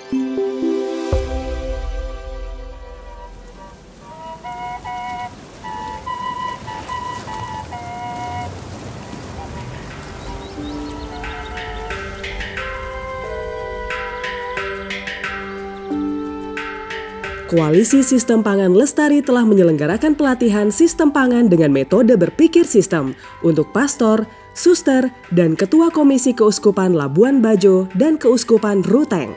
Koalisi Sistem Pangan Lestari telah menyelenggarakan pelatihan sistem pangan dengan metode berpikir sistem untuk pastor, suster, dan Ketua Komisi Keuskupan Labuan Bajo dan Keuskupan Ruteng.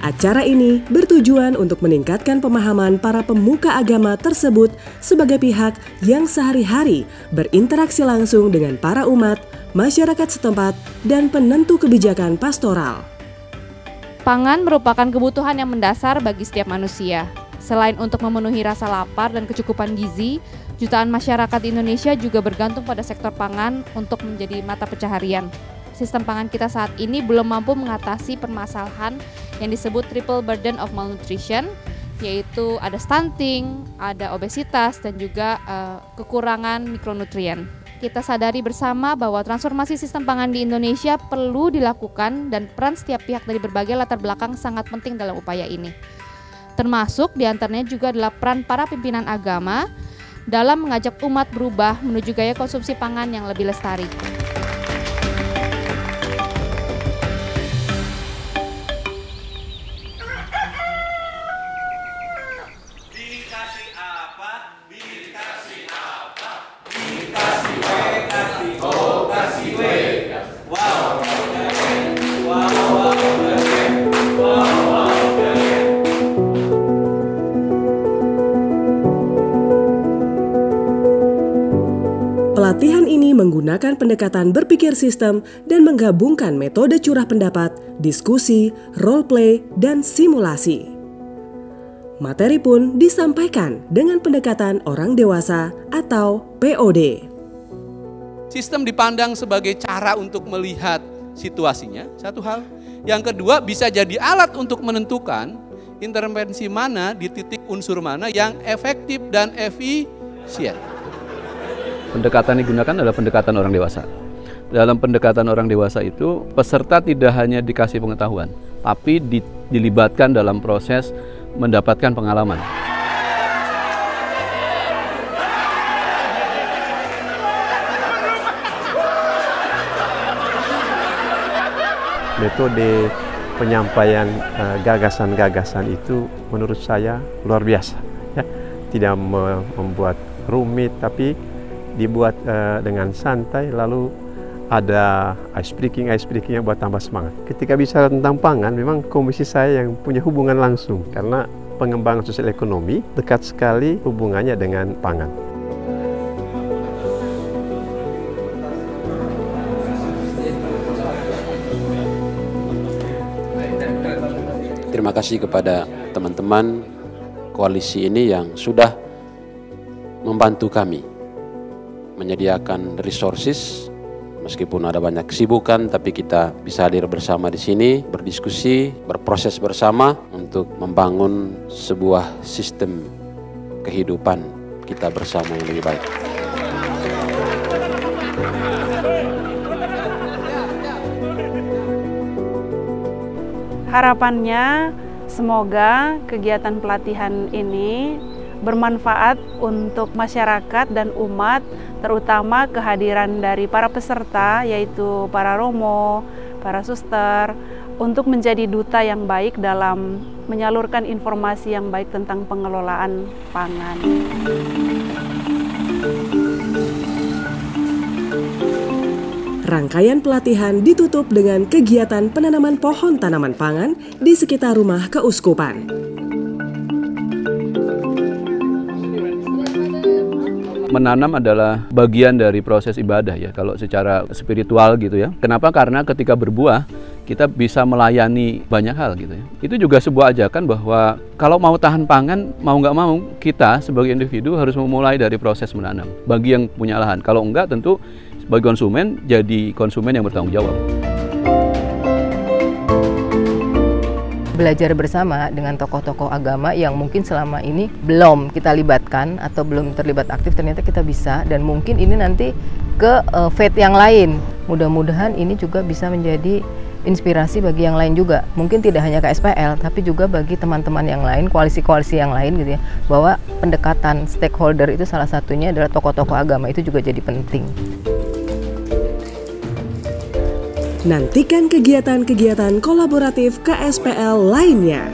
Acara ini bertujuan untuk meningkatkan pemahaman para pemuka agama tersebut sebagai pihak yang sehari-hari berinteraksi langsung dengan para umat, masyarakat setempat, dan penentu kebijakan pastoral. Pangan merupakan kebutuhan yang mendasar bagi setiap manusia. Selain untuk memenuhi rasa lapar dan kecukupan gizi, jutaan masyarakat Indonesia juga bergantung pada sektor pangan untuk menjadi mata pencaharian. Sistem pangan kita saat ini belum mampu mengatasi permasalahan yang disebut triple burden of malnutrition, yaitu ada stunting, ada obesitas, dan juga kekurangan mikronutrien. Kita sadari bersama bahwa transformasi sistem pangan di Indonesia perlu dilakukan dan peran setiap pihak dari berbagai latar belakang sangat penting dalam upaya ini. Termasuk diantaranya juga adalah peran para pimpinan agama dalam mengajak umat berubah menuju gaya konsumsi pangan yang lebih lestari. Pelatihan ini menggunakan pendekatan berpikir sistem dan menggabungkan metode curah pendapat, diskusi, role play, dan simulasi. Materi pun disampaikan dengan pendekatan orang dewasa atau POD. Sistem dipandang sebagai cara untuk melihat situasinya, satu hal. Yang kedua, bisa jadi alat untuk menentukan intervensi mana di titik unsur mana yang efektif dan efisien. Pendekatan yang digunakan adalah pendekatan orang dewasa. Dalam pendekatan orang dewasa itu, peserta tidak hanya dikasih pengetahuan, tapi dilibatkan dalam proses mendapatkan pengalaman. Metode penyampaian gagasan-gagasan itu menurut saya luar biasa. Ya. Tidak membuat rumit, tapi dibuat dengan santai, lalu ada ice breaking yang buat tambah semangat. Ketika bicara tentang pangan, memang komisi saya yang punya hubungan langsung, karena pengembangan sosial ekonomi dekat sekali hubungannya dengan pangan. Terima kasih kepada teman-teman koalisi ini yang sudah membantu kami menyediakan resources. Meskipun ada banyak kesibukan, tapi kita bisa hadir bersama di sini, berdiskusi, berproses bersama untuk membangun sebuah sistem kehidupan kita bersama yang lebih baik. Harapannya semoga kegiatan pelatihan ini bermanfaat untuk masyarakat dan umat, terutama kehadiran dari para peserta, yaitu para romo, para suster, untuk menjadi duta yang baik dalam menyalurkan informasi yang baik tentang pengelolaan pangan. Rangkaian pelatihan ditutup dengan kegiatan penanaman pohon tanaman pangan di sekitar rumah keuskupan. Menanam adalah bagian dari proses ibadah ya, kalau secara spiritual gitu ya. Kenapa? Karena ketika berbuah, kita bisa melayani banyak hal gitu ya. Itu juga sebuah ajakan bahwa kalau mau tahan pangan, mau nggak mau, kita sebagai individu harus memulai dari proses menanam. Bagi yang punya lahan, kalau enggak tentu sebagai konsumen, jadi konsumen yang bertanggung jawab. belajar bersama dengan tokoh-tokoh agama yang mungkin selama ini belum kita libatkan atau belum terlibat aktif, ternyata kita bisa, dan mungkin ini nanti ke faith yang lain. Mudah-mudahan ini juga bisa menjadi inspirasi bagi yang lain juga. Mungkin tidak hanya KSPL, tapi juga bagi teman-teman yang lain, koalisi-koalisi yang lain gitu ya, bahwa pendekatan stakeholder itu salah satunya adalah tokoh-tokoh agama, itu juga jadi penting. Nantikan kegiatan-kegiatan kolaboratif KSPL lainnya.